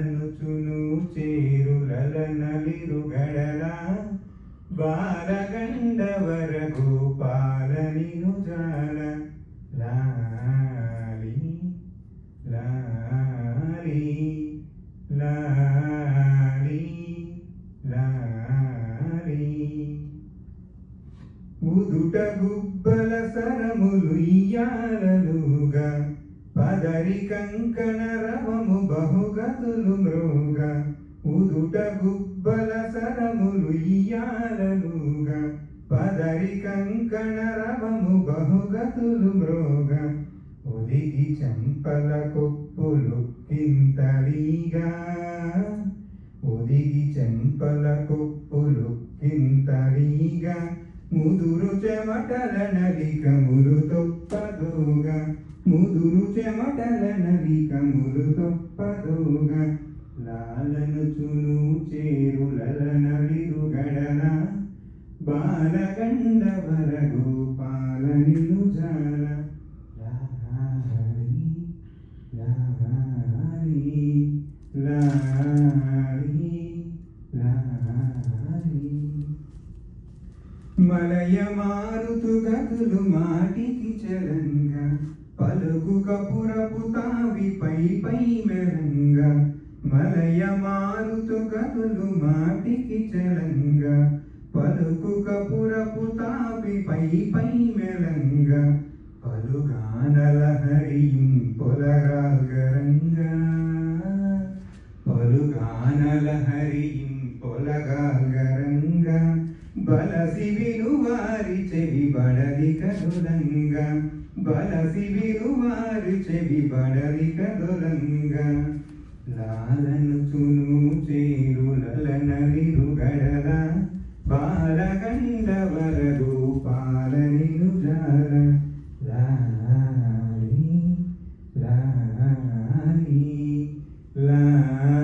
లాలనుచును చేరులల నలిరుగడల బాలగండవర గోపాల నిను జాల లాలి లాలి లాలి లాలి ఉదుట గుబ్బల సరములు ఇయ్యాలలుగా పదరి కంకణ రవము బహుగతులు మృగ ఉదుట గుబ్బల సరములు ఇయ్యాలలుగా పదరి కంకణ రవము బహుగతులు మృగ ఒదిగి చంపల కొప్పులు కింతలీగా ఒదిగి చెంపల కొప్పులు కింతలీగా ముదురు చెమటల నలికములు తొప్పదుగా ముదురు చెమటల నలికములు తొప్పదుగా లాలనుచును చేరులల నలిరుగడల బాలగండవర గోపాల నిను జాల లాలి లాలి లాలి లాలి మలయ మారుతు గతులు మాటికి చలంగా పలుకు కపురపు తావి పై మెరంగా మలయ మారుతు గతులు మాటికి చలంగా పలుకు కపురపు తావి పై మెలంగా పలుగానల హరియం పొలగాల్గరంగా పలుగానల హరియం పొలగాల్గరంగా బలసి వినువారి చెవి బడలి కదులంగా బలసి వినువారి చెవి బడలి కదులంగా లాలనుచును చేరులల నలిరుగడల బాలగండవర గోపాల నిను జాల లాలి లాలి లాలి